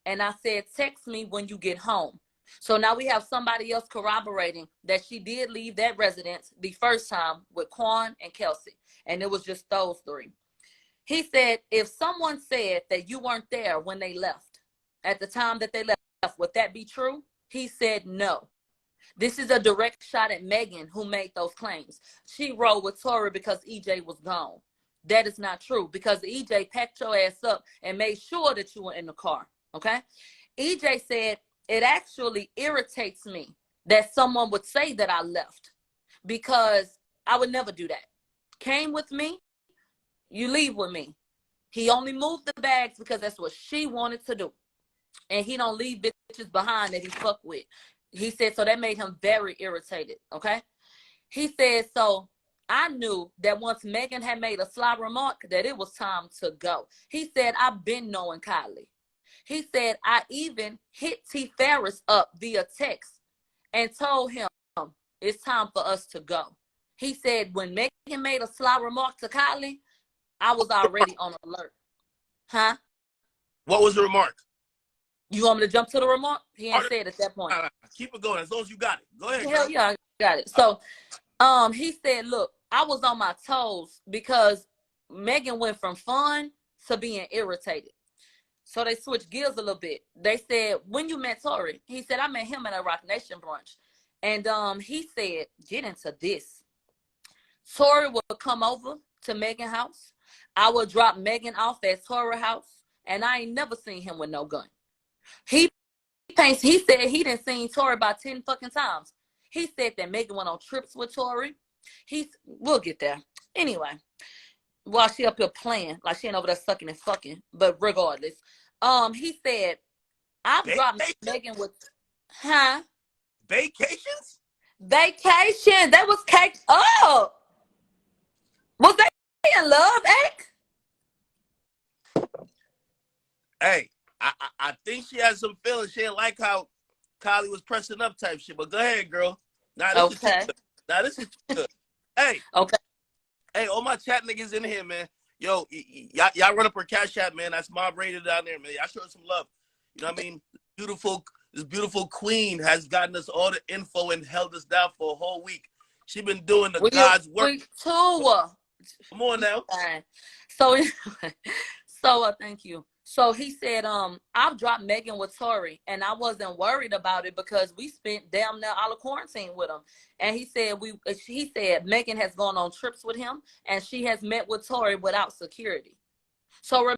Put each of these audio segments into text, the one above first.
and I said, text me when you get home. So now we have somebody else corroborating that she did leave that residence the first time with Quan and Kelsey, and it was just those three. He said, if someone said that you weren't there when they left, at the time that they left, would that be true? He said, no. This is a direct shot at Megan, who made those claims. She rode with Tory because EJ was gone. That is not true, because EJ packed your ass up and made sure that you were in the car. Okay? EJ said, it actually irritates me that someone would say that I left, because I would never do that. Came with me, you leave with me. He only moved the bags because that's what she wanted to do. And he don't leave bitches behind that he fuck with. He said, so that made him very irritated, okay? He said, so I knew that once Megan had made a sly remark that it was time to go. He said, I've been knowing Kylie. He said, I even hit T. Ferris up via text and told him it's time for us to go. He said, when Megan made a sly remark to Kylie, I was already on alert. Huh? What was the remark? You want me to jump to the remark? He ain't said at that point. Keep it going as long as you got it. Go ahead. Hell yeah, I got it. So he said, look, I was on my toes because Megan went from fun to being irritated. So they switched gears a little bit. They said, when you met Tory? He said, I met him at a Rock Nation brunch. And he said, get into this. Tory would come over to Megan's house. I would drop Megan off at Tory's house. And I ain't never seen him with no gun. He said he done seen Tory about 10 fucking times. He said that Megan went on trips with Tory. We'll get there. Anyway, while she up here playing, like she ain't over there sucking and fucking, but regardless, he said, I've dropped Megan with, Vacations? Vacation. That was cake up. Was they in love, Ek? Hey, I think she had some feelings. She didn't like how Kylie was pressing up type shit. But go ahead, girl. This is good. Hey. Okay. Hey, all my chat niggas in here, man. Yo, y'all run up her cash app, man. That's mob rated down there, man. Y'all show her some love. You know what I mean? This beautiful queen has gotten us all the info and held us down for a whole week. She been doing the God's work. We too. Come on now. So thank you. So he said, I've dropped Megan with Tory, and I wasn't worried about it because we spent damn near all of quarantine with him. And he said Megan has gone on trips with him, and she has met with Tory without security. So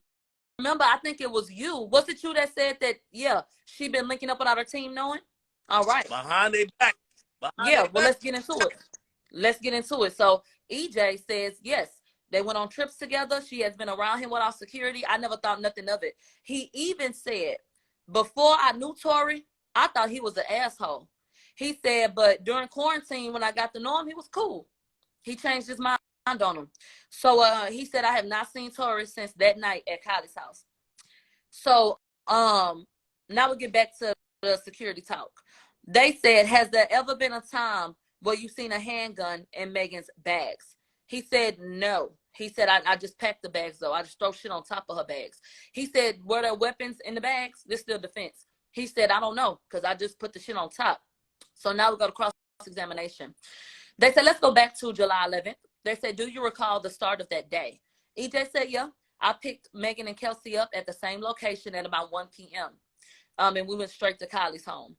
remember, I think it was you. Was it you that said that, yeah, she been linking up without her team knowing? All right. Behind their back. Let's get into it. So EJ says, yes. They went on trips together. She has been around him without security. I never thought nothing of it. He even said, before I knew Tory, I thought he was an asshole. He said, but during quarantine, when I got to know him, he was cool. He changed his mind on him. So he said, I have not seen Tory since that night at Kylie's house. So now we get back to the security talk. They said, has there ever been a time where you've seen a handgun in Megan's bags? He said, no. He said, I just packed the bags, though. I just throw shit on top of her bags. He said, were there weapons in the bags? This still defense. He said, I don't know, because I just put the shit on top. So now we go to cross-examination. They said, let's go back to July 11th. They said, do you recall the start of that day? EJ said, yeah. I picked Megan and Kelsey up at the same location at about 1 p.m. And we went straight to Kylie's home.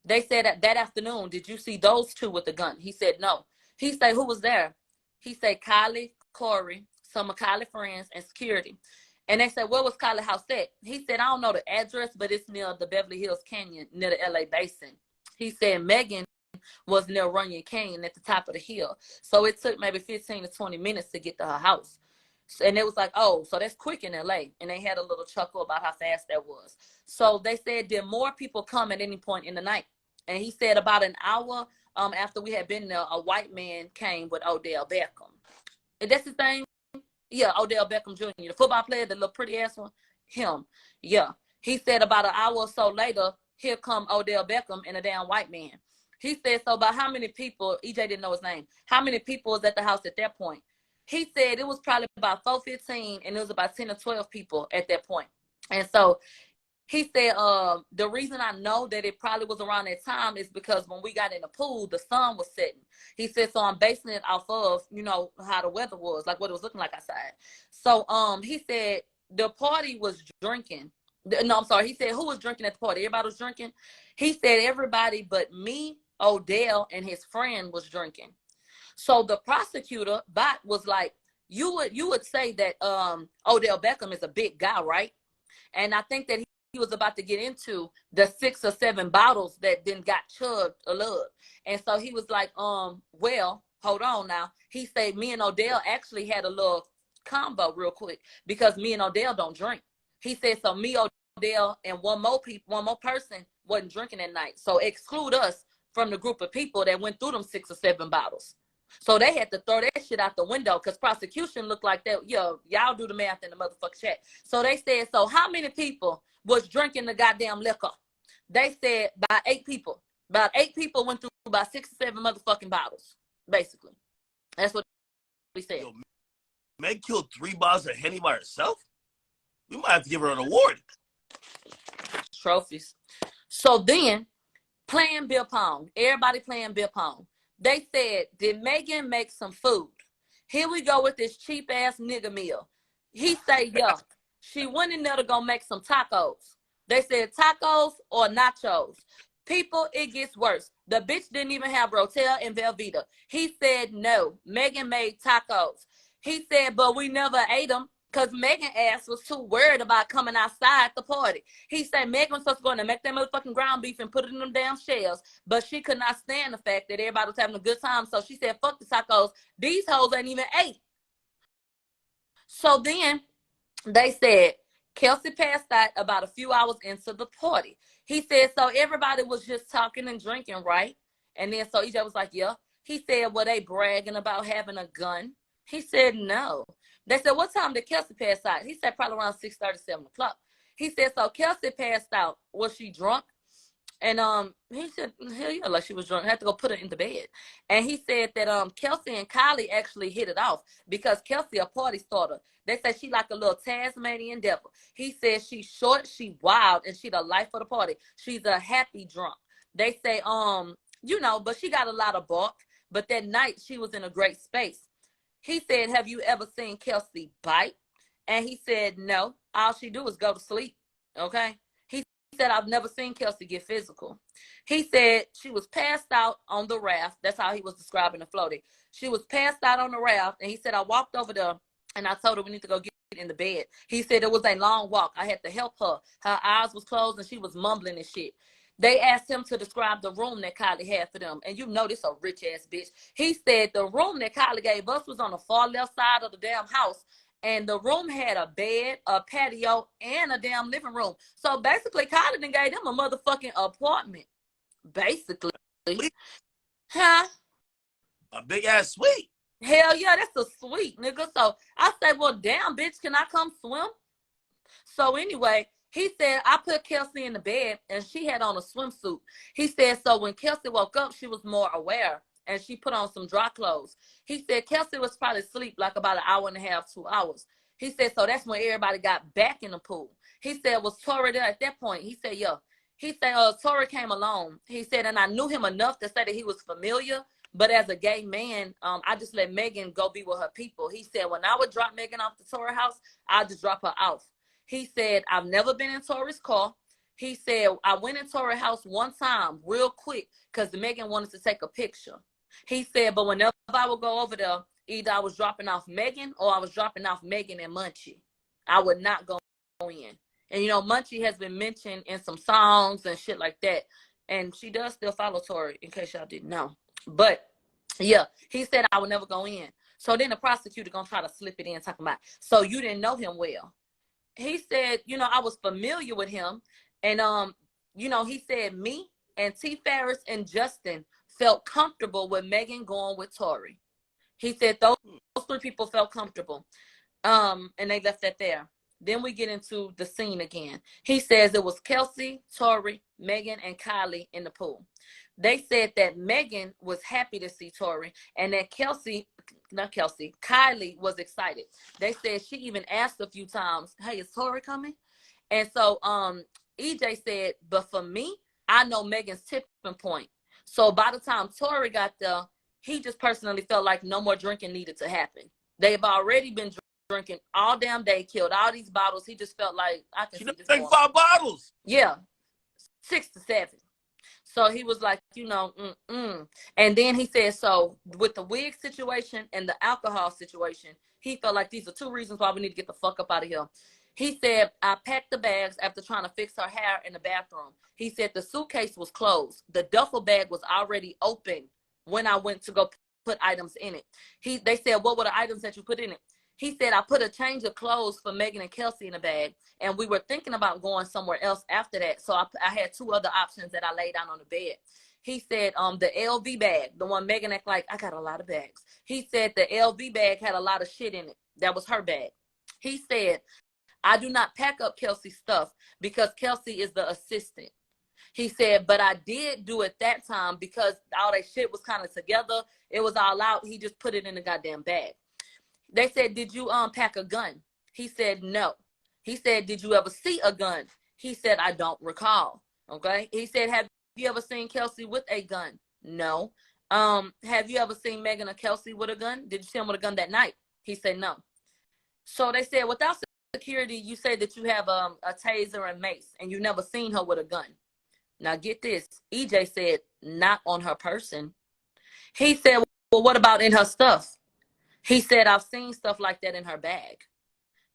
They said that afternoon, did you see those two with the gun? He said, no. He said, who was there? He said, Kylie, Corey, some of Kylie's friends, and security. And they said, where was Kylie's house at? He said, I don't know the address, but it's near the Beverly Hills Canyon, near the LA Basin. He said Megan was near Runyon Canyon at the top of the hill. So it took maybe 15 to 20 minutes to get to her house. And it was like, oh, so that's quick in LA. And they had a little chuckle about how fast that was. So they said, did more people come at any point in the night? And he said about an hour after we had been there, a white man came with Odell Beckham. And that's his thing? Yeah, Odell Beckham Jr., the football player, the little pretty ass one. Him. Yeah. He said about an hour or so later, here come Odell Beckham and a damn white man. He said, so about how many people, EJ didn't know his name, how many people was at the house at that point? He said it was probably about 4:15, and it was about 10 or 12 people at that point. And so he said, the reason I know that it probably was around that time is because when we got in the pool, the sun was setting. He said, so I'm basing it off of, you know, how the weather was, like what it was looking like outside. So, he said the party was drinking. No, I'm sorry. He said, who was drinking at the party? Everybody was drinking. He said everybody but me, Odell, and his friend was drinking. So the prosecutor, Bot, was like, you would say that Odell Beckham is a big guy, right? And I think that he was about to get into the 6 or 7 bottles that then got chugged a lot. And so he was like, well, hold on now. He said me and Odell actually had a little combo real quick because me and Odell don't drink. He said, so me, Odell, and one more person wasn't drinking that night. So exclude us from the group of people that went through them 6 or 7 bottles. So they had to throw that shit out the window because prosecution looked like that. Yo, y'all do the math in the motherfucking chat. So they said, so how many people was drinking the goddamn liquor? They said by 8 people. About 8 people went through about 6 or 7 motherfucking bottles, basically. That's what we said. Yo, Meg killed 3 bottles of Henny by herself? We might have to give her an award. Trophies. So then, playing beer pong. Everybody playing beer pong. They said, did Megan make some food? Here we go with this cheap ass nigga meal. He said, yeah. She went in there to go make some tacos. They said tacos or nachos. People, it gets worse. The bitch didn't even have Rotel and Velveeta. He said no. Megan made tacos. He said, but we never ate them because Megan ass was too worried about coming outside the party. He said Megan was supposed to go in and make that motherfucking ground beef and put it in them damn shells, but she could not stand the fact that everybody was having a good time. So she said, fuck the tacos. These hoes ain't even ate. So then they said Kelsey passed out about a few hours into the party. He said, so everybody was just talking and drinking, right? And then so EJ was like, yeah. He said, were they bragging about having a gun? He said, no. They said, what time did Kelsey pass out? He said, probably around 6:30, 7 o'clock. He said, so Kelsey passed out. Was she drunk? And he said, hell yeah, like she was drunk. I had to go put her in the bed. And he said that Kelsey and Kylie actually hit it off because Kelsey a party starter. They said she like a little Tasmanian devil. He said she's short, she wild, and she the life of the party. She's a happy drunk. They say, you know, but she got a lot of bark. But that night she was in a great space. He said, have you ever seen Kelsey bite? And he said, no. All she do is go to sleep. Okay. He said, I've never seen Kelsey get physical. He said she was passed out on the raft. That's how he was describing the floating. She was passed out on the raft. And he said, I walked over there and I told her we need to go get in the bed. He said it was a long walk. I had to help her. Her eyes was closed and she was mumbling and shit. They asked him to describe the room that Kylie had for them. And you know this a rich ass bitch. He said the room that Kylie gave us was on the far left side of the damn house. And the room had a bed, a patio, and a damn living room. So basically, Kylie done gave them a motherfucking apartment. Basically. Huh? A big ass suite. Hell yeah, that's a suite, nigga. So I said, well, damn, bitch, can I come swim? So anyway, he said, I put Kelsey in the bed and she had on a swimsuit. He said, so when Kelsey woke up, she was more aware and she put on some dry clothes. He said, Kelsey was probably asleep like about an hour and a half, 2 hours. He said, so that's when everybody got back in the pool. He said, was Tory there at that point? He said, yeah. He said, Tory came along. He said, and I knew him enough to say that he was familiar. But as a gay man, I just let Megan go be with her people. He said, when I would drop Megan off the Tory house, I'll just drop her off. He said, I've never been in Tory's car. He said, I went in Tory's house one time real quick because Megan wanted to take a picture. He said, but whenever I would go over there, either I was dropping off Megan or I was dropping off Megan and Munchie. I would not go in. And, you know, Munchie has been mentioned in some songs and shit like that. And she does still follow Tory, in case y'all didn't know. But, yeah, he said I would never go in. So then the prosecutor going to try to slip it in talking about, so you didn't know him well. He said, you know, I was familiar with him. And, you know, he said me and T. Ferris and Justin felt comfortable with Megan going with Tory. He said those 3 people felt comfortable. And they left that there. Then we get into the scene again. He says it was Kelsey, Tory, Megan, and Kylie in the pool. They said that Megan was happy to see Tory and that Kylie was excited. They said she even asked a few times, hey, is Tory coming? And so EJ said, but for me, I know Megan's tipping point. So by the time Tory got there, he just personally felt like no more drinking needed to happen. They've already been drinking all damn day, killed all these bottles. He just felt like, I can She see done this drank going. 5 bottles. Yeah, 6 to 7. So he was like, And then he said, so with the wig situation and the alcohol situation, he felt like these are 2 reasons why we need to get the fuck up out of here. He said, I packed the bags after trying to fix her hair in the bathroom. He said the suitcase was closed. The duffel bag was already open when I went to go put items in it. They said, what were the items that you put in it? He said, I put a change of clothes for Megan and Kelsey in a bag, and we were thinking about going somewhere else after that. So I had 2 other options that I laid down on the bed. He said, the LV bag, the one Megan act like, I got a lot of bags. He said the LV bag had a lot of shit in it. That was her bag. He said, I do not pack up Kelsey's stuff because Kelsey is the assistant. He said, but I did do it that time because all that shit was kind of together. It was all out. He just put it in the goddamn bag. They said, did you pack a gun? He said, no. He said, did you ever see a gun? He said, I don't recall. Okay. He said, have you ever seen Kelsey with a gun? No. Have you ever seen Megan or Kelsey with a gun? Did you see him with a gun that night? He said, no. So they said, without security, you say that you have a taser and mace and you never seen her with a gun. Now get this. EJ said, not on her person. He said, well, what about in her stuff? He said, I've seen stuff like that in her bag.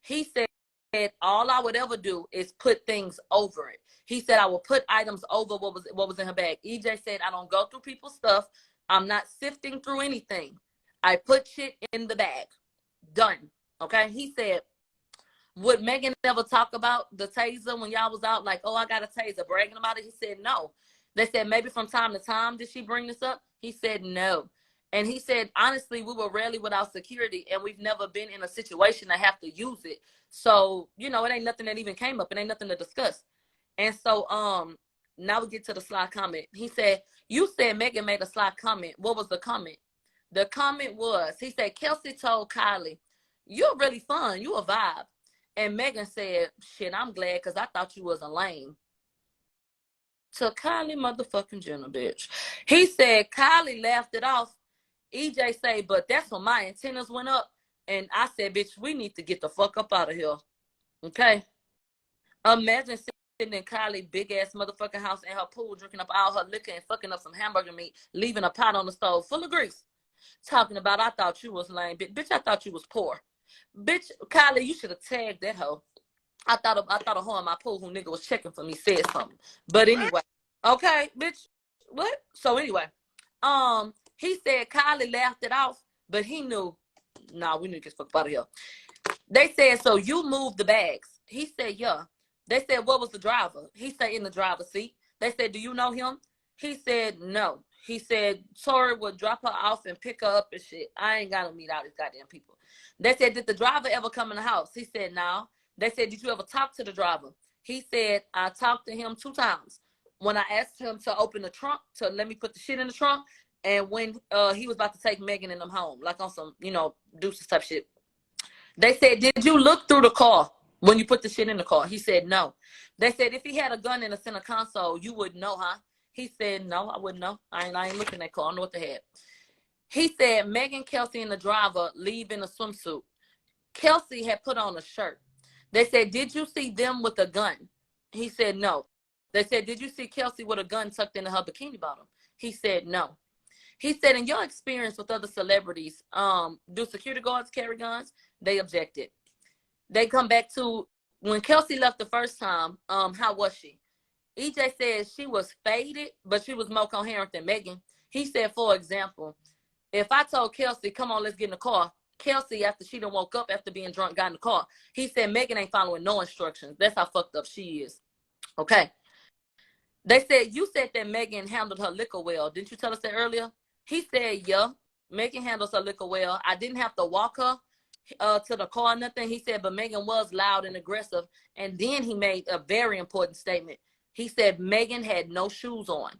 He said, all I would ever do is put things over it. He said, I will put items over what was in her bag. EJ said, I don't go through people's stuff. I'm not sifting through anything. I put shit in the bag. Done. Okay. He said, would Megan ever talk about the taser when y'all was out? Like, oh, I got a taser, bragging about it. He said, no. They said, maybe from time to time, did she bring this up? He said, no. And he said, honestly, we were rarely without security and we've never been in a situation to have to use it. So, it ain't nothing that even came up. It ain't nothing to discuss. And so, now we get to the sly comment. He said, you said Megan made a sly comment. What was the comment? The comment was, he said, Kelsey told Kylie, you're really fun. You a vibe. And Megan said, shit, I'm glad because I thought you was a lame. To Kylie motherfucking Jenner, bitch. He said, Kylie laughed it off. EJ say, but that's when my antennas went up. And I said, bitch, we need to get the fuck up out of here. Okay? Imagine sitting in Kylie big ass motherfucking house in her pool, drinking up all her liquor and fucking up some hamburger meat, leaving a pot on the stove full of grease. Talking about, I thought you was lame. Bitch, I thought you was poor. Bitch, Kylie, you should have tagged that hoe. I thought a hoe in my pool who nigga was checking for me said something. But anyway, okay, bitch, what? So anyway, he said Kylie laughed it off, but he knew, nah, we need to get the fuck out of here. They said, so you moved the bags. He said, yeah. They said, what was the driver? He said, in the driver's seat. They said, do you know him? He said, no. He said, Tory would drop her off and pick her up and shit. I ain't got to meet all these goddamn people. They said, did the driver ever come in the house? He said, no. They said, did you ever talk to the driver? He said, I talked to him 2 times. When I asked him to open the trunk, to let me put the shit in the trunk, and when he was about to take Megan and them home, like on some, deuces type shit. They said, did you look through the car when you put the shit in the car? He said, no. They said, if he had a gun in the center console, you wouldn't know, huh? He said, no, I wouldn't know. I ain't looking at that car. I know what they had. He said, Megan, Kelsey, and the driver leave in a swimsuit. Kelsey had put on a shirt. They said, did you see them with a gun? He said, no. They said, did you see Kelsey with a gun tucked into her bikini bottom? He said, no. He said, in your experience with other celebrities, do security guards carry guns? They objected. They come back to when Kelsey left the first time, how was she? EJ said she was faded, but she was more coherent than Megan. He said, for example, if I told Kelsey, come on, let's get in the car, Kelsey, after she done woke up after being drunk, got in the car. He said Megan ain't following no instructions. That's how fucked up she is. Okay. They said, you said that Megan handled her liquor well. Didn't you tell us that earlier? He said, yeah, Megan handles her liquor well. I didn't have to walk her to the car or nothing. He said, but Megan was loud and aggressive. And then he made a very important statement. He said Megan had no shoes on.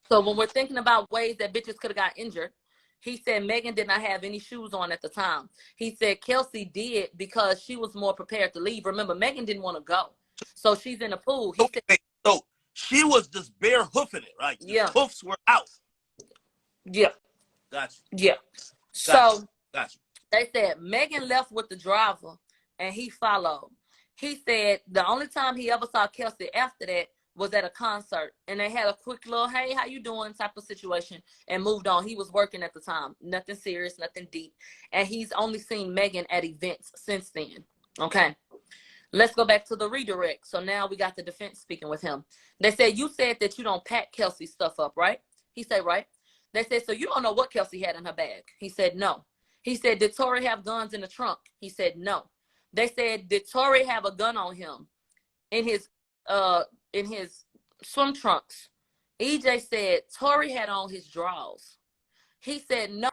So when we're thinking about ways that bitches could have got injured, he said Megan did not have any shoes on at the time. He said Kelsey did because she was more prepared to leave. Remember, Megan didn't want to go. So she's in the pool. He Okay, said, so she was just bare hoofing it, right? The yeah, hoofs were out. yeah, Gotcha. yeah. Gotcha. So Gotcha. they said Megan left with the driver and he followed. He said the only time he ever saw Kelsey after that was at a concert, and they had a quick little "hey, how you doing" type of situation and moved on. He was working at the time, nothing serious, nothing deep, and he's only seen Megan at events since then. Okay, let's go back to the redirect. So now we got the defense speaking with him. They said, you said that you don't pack Kelsey's stuff up, right? He said, right. They said, so you don't know what Kelsey had in her bag? He said, no. He said, did Tory have guns in the trunk? He said, no. They said, did Tory have a gun on him in his swim trunks? EJ said Tory had on his drawers. He said, no,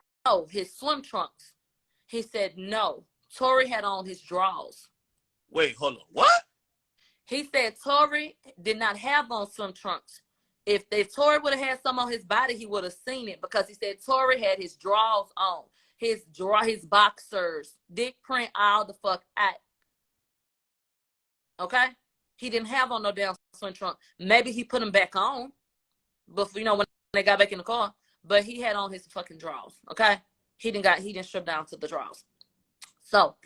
his swim trunks. He said, no, Tory had on his drawers. Wait, hold on. What? He said Tory did not have on swim trunks. If Tory would have had some on his body, he would have seen it, because he said Tory had his drawers on, his boxers, dick print all the fuck out. Okay, he didn't have on no damn swim trunk. Maybe he put them back on, but when they got back in the car. But he had on his fucking drawers. Okay, he didn't strip down to the drawers. So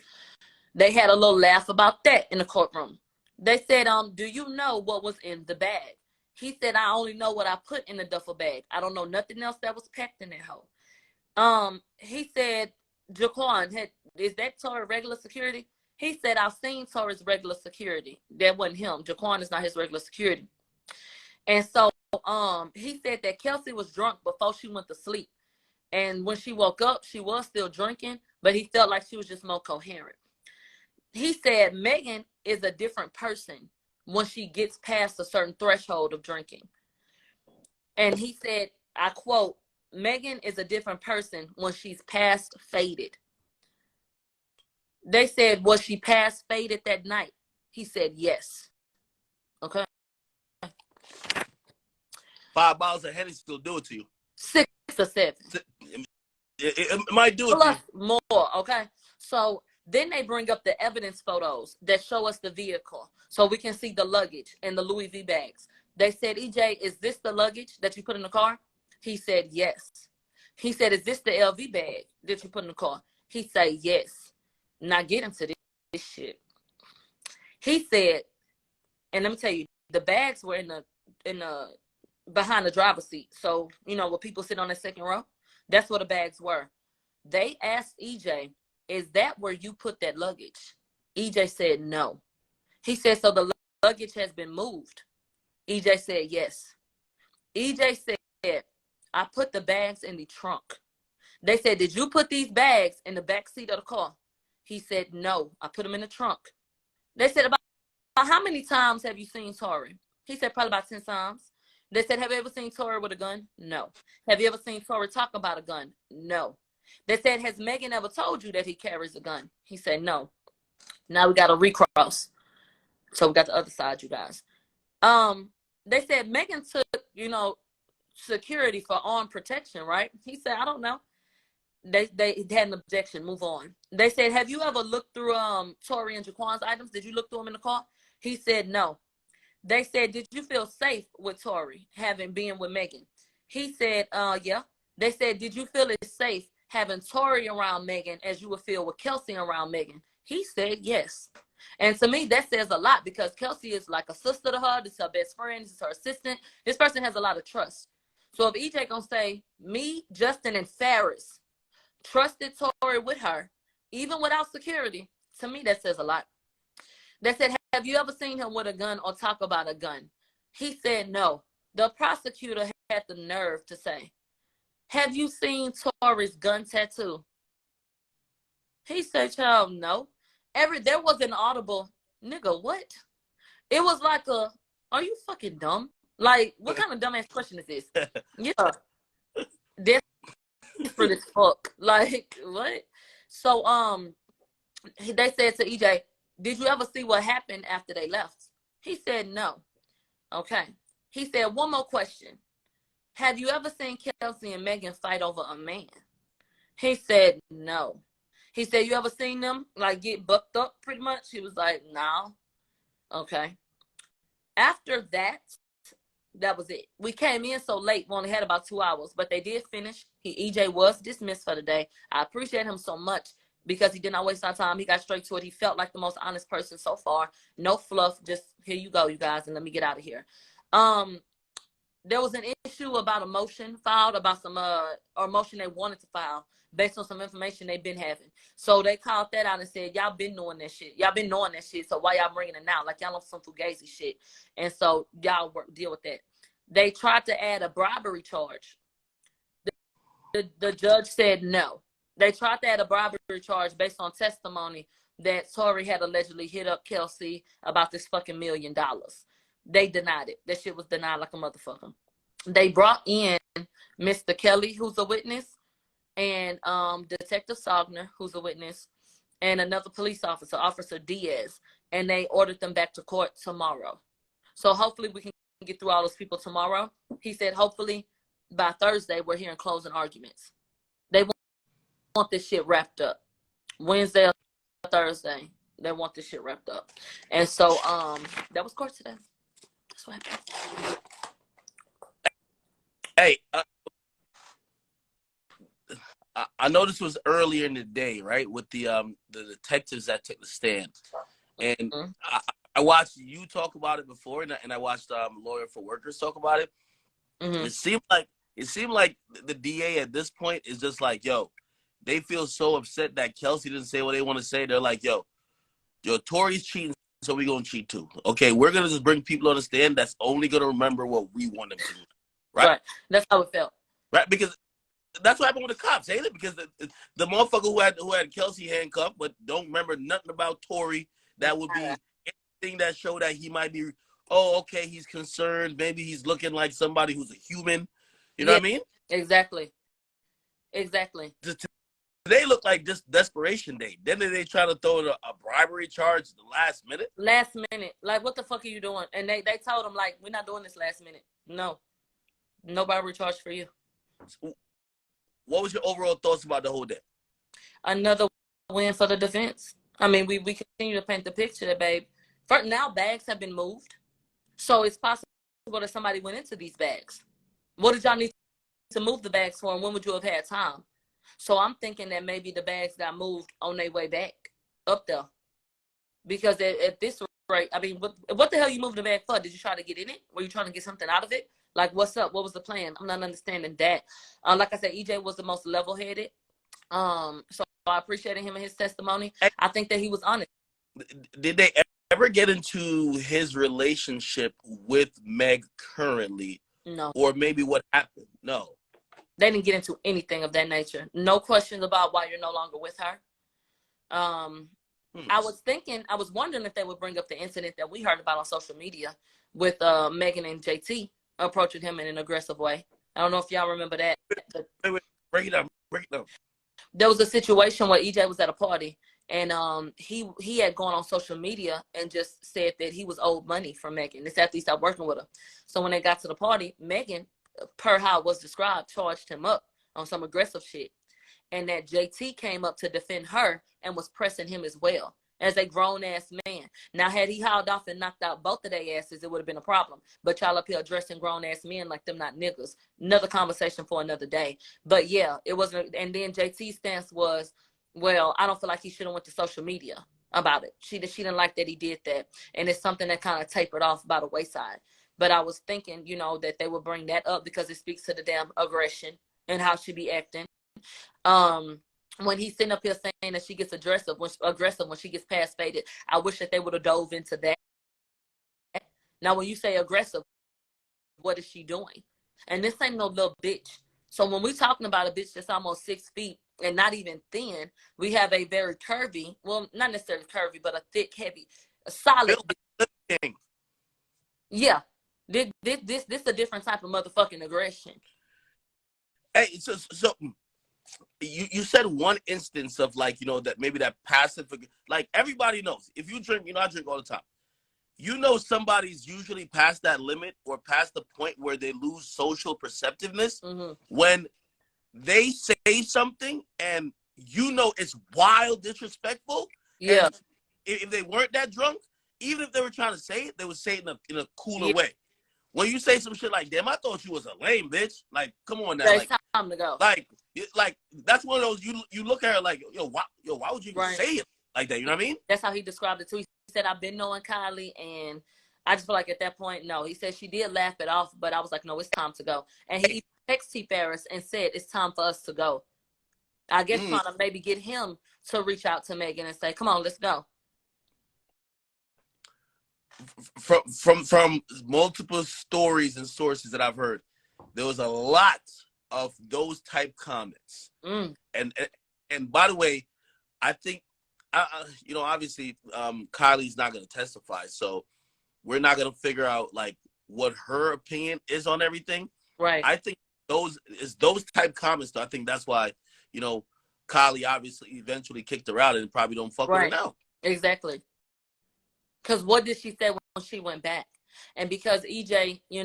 they had a little laugh about that in the courtroom. They said, do you know what was in the bag? He said, I only know what I put in the duffel bag. I don't know nothing else that was packed in that hole. He said, Jaquan, is that Tory regular security? He said, I've seen Tory's regular security. That wasn't him. Jaquan is not his regular security. And so he said that Kelsey was drunk before she went to sleep. And when she woke up, she was still drinking, but he felt like she was just more coherent. He said Megan is a different person when she gets past a certain threshold of drinking. And he said, I quote, Megan is a different person when she's past faded. They said, was she past faded that night? He said, yes. Okay. 5 bottles of Henny still do it to you. 6 or 7. It might do it Plus to you. more, okay? So then they bring up the evidence photos that show us the vehicle so we can see the luggage and the Louis V bags. They said, EJ, is this the luggage that you put in the car? He said, yes. He said, is this the LV bag that you put in the car? He said, yes. Now get into this shit. He said, and let me tell you, the bags were in the behind the driver's seat. So, where people sit on the second row, that's where the bags were. They asked EJ, is that where you put that luggage? EJ said no. He said, so the luggage has been moved. EJ said yes. EJ said, I put the bags in the trunk. They said, did you put these bags in the back seat of the car? He said, no, I put them in the trunk. They said, about how many times have you seen Tory? He said, probably about 10 times. They said, have you ever seen Tory with a gun? No. Have you ever seen Tory talk about a gun? No. They said, has Megan ever told you that he carries a gun? He said, no. Now we got a recross. So we got the other side, you guys. They said Megan took, security for armed protection, right? He said, I don't know. They had an objection. Move on. They said, have you ever looked through Tory and Jaquan's items? Did you look through them in the car? He said, no. They said, did you feel safe with Tory having been with Megan? He said, yeah. They said, did you feel it safe having Tory around Megan as you would feel with Kelsey around Megan? He said, yes. And to me, that says a lot, because Kelsey is like a sister to her. This is her best friend. This is her assistant. This person has a lot of trust. So if EJ gonna say, me, Justin, and Ferris trusted Tory with her, even without security, to me, that says a lot. They said, have you ever seen him with a gun or talk about a gun? He said, no. The prosecutor had the nerve to say, have you seen Tory's gun tattoo? He said, child, no. There was an audible, nigga, what? It was like are you fucking dumb? Like, what kind of dumbass question is this? Yeah. Desperate as fuck. Like, what? So, they said to EJ, did you ever see what happened after they left? He said, no. Okay. He said, one more question. Have you ever seen Kelsey and Megan fight over a man? He said, no. He said, you ever seen them like get bucked up pretty much? He was like, no. Okay. After that, that was it. We came in so late, we only had about 2 hours, but they did finish. EJ was dismissed for the day. I appreciate him so much because he did not waste our time. He got straight to it. He felt like the most honest person so far. No fluff. Just here you go, you guys, and let me get out of here. There was an issue about a motion filed about some or motion they wanted to file based on some information they've been having. So they called that out and said, y'all been knowing that shit. Y'all been knowing that shit. So why y'all bringing it now? Like y'all on some fugazi shit. And so y'all deal with that. They tried to add a bribery charge. The judge said no. They tried to add a bribery charge based on testimony that Tory had allegedly hit up Kelsey about this fucking $1 million. They denied it. That shit was denied like a motherfucker. They brought in Mr. Kelly, who's a witness, and Detective Sogner, who's a witness, and another police officer, Officer Diaz, and they ordered them back to court tomorrow. So hopefully we can get through all those people tomorrow. He said hopefully by Thursday we're hearing closing arguments. They want this shit wrapped up. Wednesday or Thursday, they want this shit wrapped up. And so that was court today. That's what happened. Hey, I know this was earlier in the day, right? With the detectives that took the stand, and I watched you talk about it before, and I watched Lawyer for Workers talk about it. It seemed like the DA at this point is just like, yo, they feel so upset that Kelsey didn't say what they want to say. They're like, yo, Tory's cheating, so we're gonna cheat too. Okay, we're gonna just bring people on the stand that's only gonna remember what we want them to do. Right? That's how it felt. Right, because that's what happened with the cops, ain't it? Because the motherfucker who had Kelsey handcuffed but don't remember nothing about Tory, that would be anything that showed that he might be, oh, okay, he's concerned. Maybe he's looking like somebody who's a human. You know what I mean? Exactly. They look like just desperation day. Then they try to throw a bribery charge the last minute. Like, what the fuck are you doing? And they told him, like, we're not doing this last minute. No bribery charge for you. What was your overall thoughts about the whole day? Another win for the defense. I mean, we continue to paint the picture that, babe. For now, bags have been moved. So it's possible that somebody went into these bags. What did y'all need to move the bags for, and when would you have had time? So I'm thinking that maybe the bags got moved on their way back up there. Because at this rate, I mean, what the hell you moved the bag for? Did you try to get in it? Were you trying to get something out of it? Like, what's up? What was the plan? I'm not understanding that. Like I said, EJ was the most level-headed. So I appreciated him and his testimony. I think that he was honest. Did they ever get into his relationship with Meg currently? No. Or maybe what happened? No. They didn't get into anything of that nature. No questions about why you're no longer with her. I was wondering if they would bring up the incident that we heard about on social media with Megan and JT approaching him in an aggressive way. I don't know if y'all remember that. Wait, break it down. There was a situation where EJ was at a party, and he had gone on social media and just said that he was owed money from Megan. This after he stopped working with her. So when they got to the party, Megan, per how it was described, charged him up on some aggressive shit. And that JT came up to defend her and was pressing him as well as a grown-ass man. Now, had he hauled off and knocked out both of their asses, it would have been a problem. But y'all up here addressing grown-ass men like them not niggas. Another conversation for another day. But, yeah, it wasn't. And then JT's stance was, well, I don't feel like he should have went to social media about it. She didn't like that he did that. And it's something that kind of tapered off by the wayside. But I was thinking, that they would bring that up because it speaks to the damn aggression and how she be acting. When he's sitting up here saying that she gets aggressive when she gets past faded, I wish that they would have dove into that. Now, when you say aggressive, what is she doing? And this ain't no little bitch. So when we're talking about a bitch that's almost 6 feet and not even thin, we have a very curvy, well, not necessarily curvy, but a thick, heavy, a solid. Yeah. This a different type of motherfucking aggression. Hey, so you said one instance of that maybe that passive, like everybody knows. If you drink, I drink all the time. Somebody's usually past that limit or past the point where they lose social perceptiveness when they say something and it's wild disrespectful. Yeah. And if they weren't that drunk, even if they were trying to say it, they would say it in a cooler Yeah. way. When you say some shit like, damn, I thought you was a lame bitch. Like, come on now. It's Like, time to go. Like that's one of those you look at her like, why would you even Right. say it like that? You know what I mean? That's how he described it too. He said, I've been knowing Kylie, and I just feel like at that point, no. He said she did laugh it off, but I was like, no, it's time to go. And he texted T. Ferris and said, it's time for us to go. I guess trying to maybe get him to reach out to Megan and say, come on, let's go. From multiple stories and sources that I've heard, there was a lot of those type comments. And by the way, I think obviously Kylie's not going to testify, so we're not going to figure out like what her opinion is on everything. Right. I think those type comments, though, I think that's why Kylie obviously eventually kicked her out and probably don't fuck with her now. Exactly. Because what did she say when she went back? And because EJ, he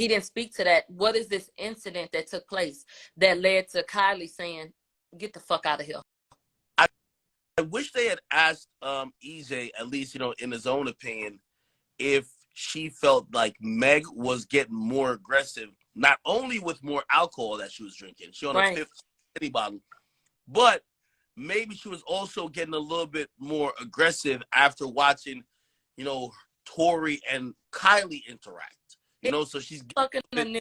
didn't speak to that. What is this incident that took place that led to Kylie saying, get the fuck out of here? I wish they had asked EJ, at least, in his own opinion, if she felt like Meg was getting more aggressive, not only with more alcohol that she was drinking, she on a fifth bottle, but maybe she was also getting a little bit more aggressive after watching, Tory and Kylie interact. So she's fucking a nigga,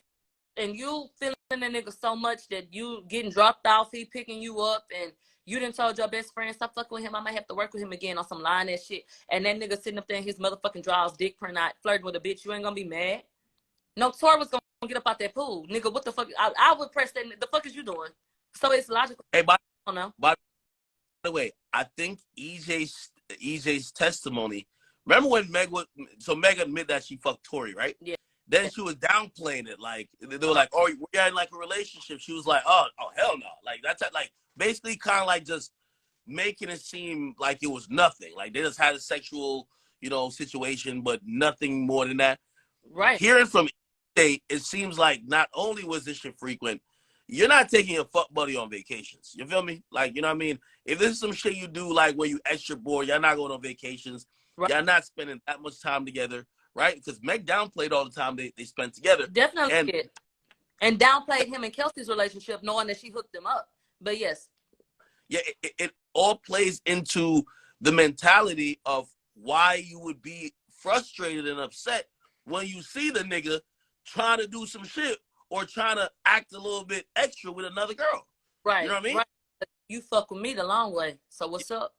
and you feeling the nigga so much that you getting dropped off, he picking you up, and you done told your best friend, stop fucking with him, I might have to work with him again on some lying ass shit. And that nigga sitting up there in his motherfucking drawers, dick print out, flirting with a bitch, you ain't gonna be mad? No, Tory was gonna get up out that pool. Nigga, what the fuck? I would press that. The fuck is you doing? So it's logical. Hey, I don't know. By the way, I think EJ's testimony. Remember when Meg admitted that she fucked Tory, right? Yeah. Then she was downplaying it, like they were like, "Oh, we're in like a relationship." She was like, "Oh, hell no!" Like that's like basically kind of like just making it seem like it was nothing. Like they just had a sexual, situation, but nothing more than that. Right. Hearing from EJ, it seems like not only was this shit frequent, you're not taking a fuck buddy on vacations. You feel me? Like, you know what I mean? If this is some shit you do, like where you extra bored, y'all not going on vacations, y'all not spending that much time together, right? Because Meg downplayed all the time they spent together. Definitely and downplayed him and Kelsey's relationship, knowing that she hooked them up. But yes. Yeah, it all plays into the mentality of why you would be frustrated and upset when you see the nigga trying to do some shit or trying to act a little bit extra with another girl. Right. You know what I mean? Right. You fuck with me the long way. So what's up?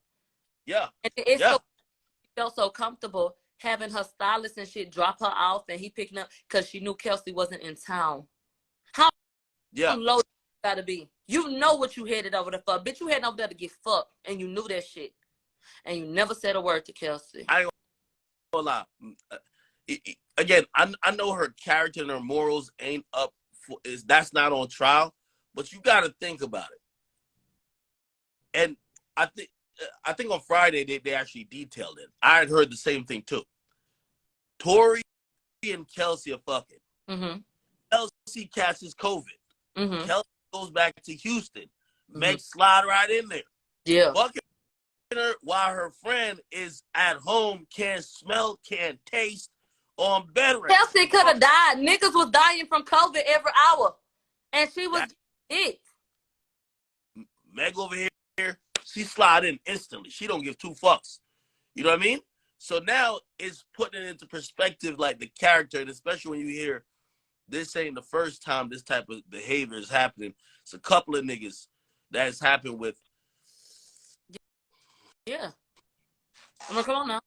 Yeah. And it's so she felt so comfortable having her stylist and shit drop her off and he picking up because she knew Kelsey wasn't in town. How low you gotta be? You know what you headed over there for. Bitch, you heading over there to get fucked and you knew that shit. And you never said a word to Kelsey. I ain't gonna lie. Again, I know her character and her morals ain't up that's not on trial, but you got to think about it. And I think on Friday they actually detailed it. I had heard the same thing too. Tory and Kelsey are fucking. Mm-hmm. Kelsey catches COVID. Mm-hmm. Kelsey goes back to Houston. Meg slide right in there. Yeah. Fucking her while her friend is at home, can't smell, can't taste, on bed rest. Kelsey could have died. Niggas was dying from COVID every hour. And she was it. Meg over here, she slide in instantly. She don't give two fucks. You know what I mean? So now it's putting it into perspective, like the character, and especially when you hear this ain't the first time this type of behavior is happening. It's a couple of niggas that has happened with. Yeah. I'm gonna come on now.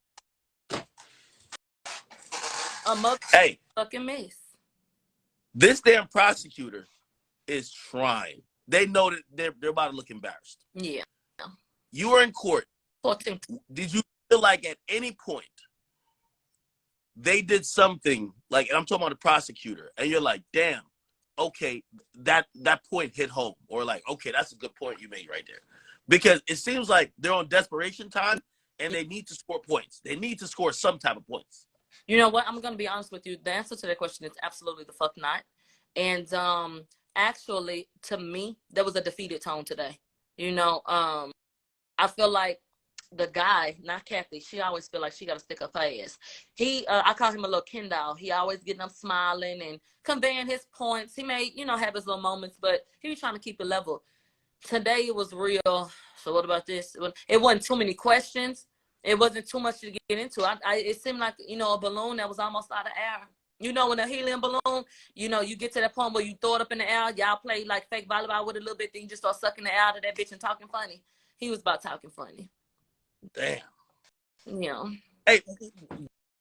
A motherfucking mess. This damn prosecutor is trying. They know that they're about to look embarrassed. Yeah. You were in court. 14. Did you feel like at any point they did something like, and I'm talking about the prosecutor, and you're like, damn, okay, that point hit home, or like, okay, that's a good point you made right there, because it seems like they're on desperation time and they need to score points. They need to score some type of points. You know what? I'm gonna be honest with you. The answer to that question is absolutely the fuck not. And actually, to me, there was a defeated tone today. I feel like the guy, not Kathy, she always feel like she got to stick up her ass. I call him a little Ken doll. He always getting up smiling and conveying his points. He may, have his little moments, but he was trying to keep it level. Today it was real. So what about this? It wasn't too many questions. It wasn't too much to get into. It seemed like, a balloon that was almost out of air. When a helium balloon, you get to that point where you throw it up in the air. Y'all play like fake volleyball with it a little bit, then you just start sucking the air out of that bitch and talking funny. He was about talking funny. Damn. Yeah. Hey,